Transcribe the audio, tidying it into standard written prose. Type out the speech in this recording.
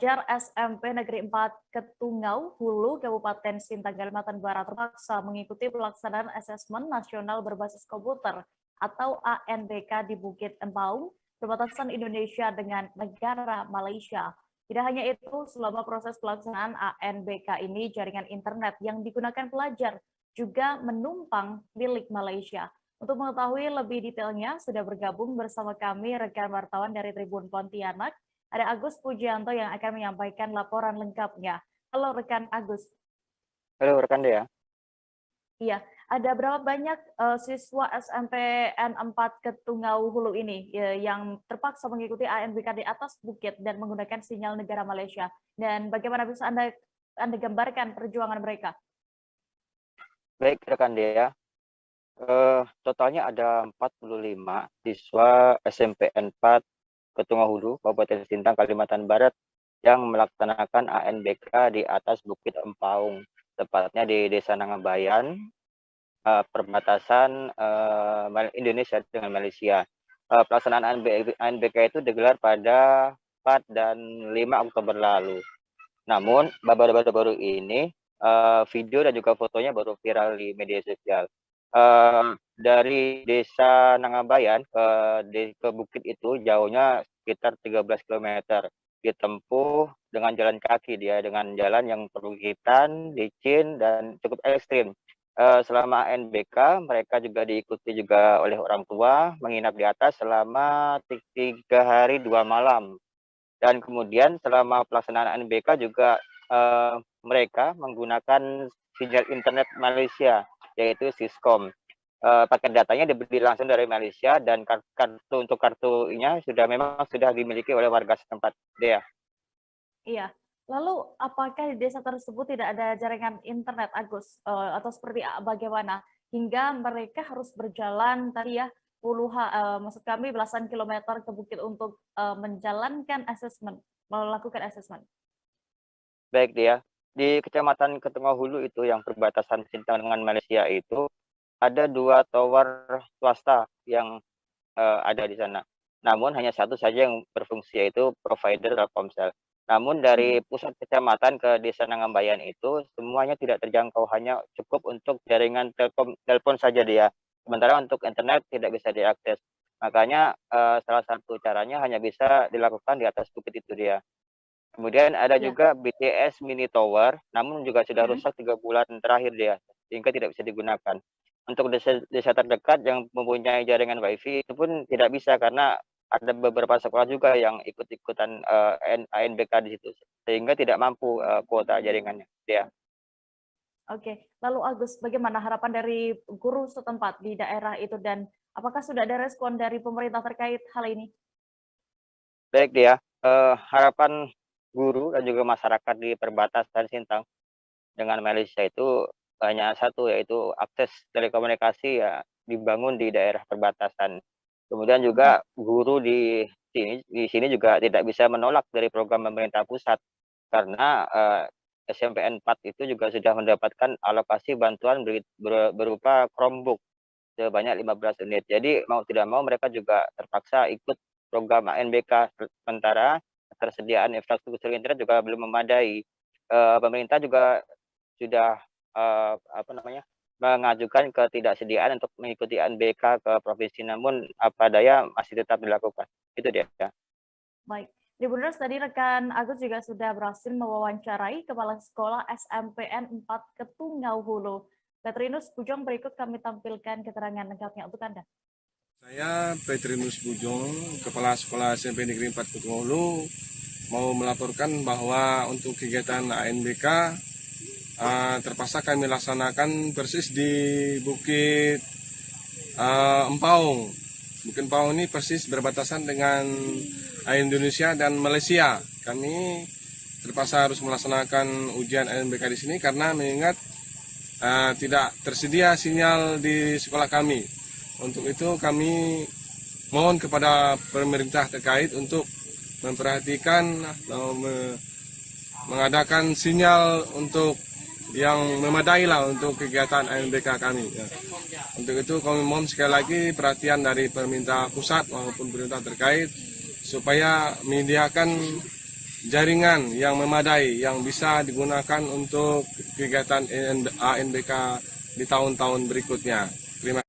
pelajar SMP Negeri 4 Ketungau, Hulu, Kabupaten Sintang, Kalimantan Barat terpaksa mengikuti pelaksanaan asesmen nasional berbasis komputer atau ANBK di Bukit Empaung, perbatasan Indonesia dengan negara Malaysia. Tidak hanya itu, selama proses pelaksanaan ANBK ini, jaringan internet yang digunakan pelajar juga menumpang milik Malaysia. Untuk mengetahui lebih detailnya, sudah bergabung bersama kami rekan wartawan dari Tribun Pontianak, ada Agus Pujianto yang akan menyampaikan laporan lengkapnya. Halo rekan Agus. Halo rekan Dea. Iya, ada berapa banyak siswa SMPN 4 Ketungau Hulu ini yang terpaksa mengikuti ANBK di atas bukit dan menggunakan sinyal negara Malaysia? Dan bagaimana bisa Anda gambarkan perjuangan mereka? Baik rekan Dea, totalnya ada 45 siswa SMPN 4 Ketungau Hulu, Kabupaten Sintang, Kalimantan Barat yang melaksanakan ANBK di atas Bukit Empaung, tepatnya di Desa Nangabayan, perbatasan Indonesia dengan Malaysia. Pelaksanaan ANBK itu digelar pada 4 dan 5 Oktober lalu. Namun baru-baru ini video dan juga fotonya baru viral di media sosial. Dari Desa Nangabayan ke bukit itu jauhnya sekitar 13 km. Ditempuh dengan jalan kaki dengan jalan yang perbukitan, licin, dan cukup ekstrim. Selama ANBK, mereka juga diikuti juga oleh orang tua, menginap di atas selama 3 hari 2 malam. Dan kemudian selama pelaksanaan ANBK juga mereka menggunakan sinyal internet Malaysia, yaitu Siskom. Paket datanya dibeli langsung dari Malaysia dan kartunya sudah dimiliki oleh warga setempat. Dea. Iya. Lalu apakah di desa tersebut tidak ada jaringan internet, Agus? Atau seperti bagaimana? Hingga mereka harus berjalan tadi ya maksud kami belasan kilometer ke bukit untuk menjalankan asesmen, melakukan asesmen. Baik Dea. Di Kecamatan Ketungau Hulu itu yang perbatasan Sintang dengan Malaysia itu ada 2 tower swasta yang ada di sana. Namun hanya satu saja yang berfungsi, yaitu provider Telkomsel. Namun dari pusat kecamatan ke Desa Nangabayan itu semuanya tidak terjangkau, hanya cukup untuk jaringan telepon saja dia. Sementara untuk internet tidak bisa diakses. Makanya salah satu caranya hanya bisa dilakukan di atas bukit itu dia. Kemudian ada juga BTS Mini Tower, namun juga sudah rusak 3 bulan terakhir dia, sehingga tidak bisa digunakan. Untuk desa terdekat yang mempunyai jaringan WiFi itu pun tidak bisa karena ada beberapa sekolah juga yang ikut-ikutan ANBK di situ, sehingga tidak mampu kuota jaringannya. Ya. Oke, lalu Agus, bagaimana harapan dari guru setempat di daerah itu dan apakah sudah ada respon dari pemerintah terkait hal ini? Baik dia, harapan guru dan juga masyarakat di perbatasan Sintang dengan Malaysia itu hanya satu, yaitu akses telekomunikasi ya dibangun di daerah perbatasan. Kemudian juga guru di sini juga tidak bisa menolak dari program pemerintah pusat karena SMPN 4 itu juga sudah mendapatkan alokasi bantuan berupa Chromebook sebanyak 15 unit. Jadi mau tidak mau mereka juga terpaksa ikut program ANBK, sementara ketersediaan infrastruktur internet juga belum memadai. Pemerintah juga sudah mengajukan ketidaksediaan untuk mengikuti ANBK ke provinsi, namun apa daya masih tetap dilakukan. Itu dia. Baik. Di Bunders tadi rekan Agus juga sudah berhasil mewawancarai Kepala Sekolah SMPN 4 Ketungau Hulu. Petrinus Bujong, berikut kami tampilkan keterangan lengkapnya untuk Anda. Saya Petrinus Bujong, Kepala Sekolah SMP Negeri 4 Ketungau Hulu, mau melaporkan bahwa untuk kegiatan ANBK terpaksa kami laksanakan persis di Bukit Empaung. Bukit Empaung ini persis berbatasan dengan Indonesia dan Malaysia. Kami terpaksa harus melaksanakan ujian ANBK di sini karena mengingat tidak tersedia sinyal di sekolah kami. Untuk itu kami mohon kepada pemerintah terkait untuk memperhatikan atau mengadakan sinyal untuk yang memadai lah untuk kegiatan ANBK kami. Ya. Untuk itu kami mohon sekali lagi perhatian dari pemerintah pusat maupun pemerintah terkait supaya menyediakan jaringan yang memadai yang bisa digunakan untuk kegiatan ANBK di tahun-tahun berikutnya. Terima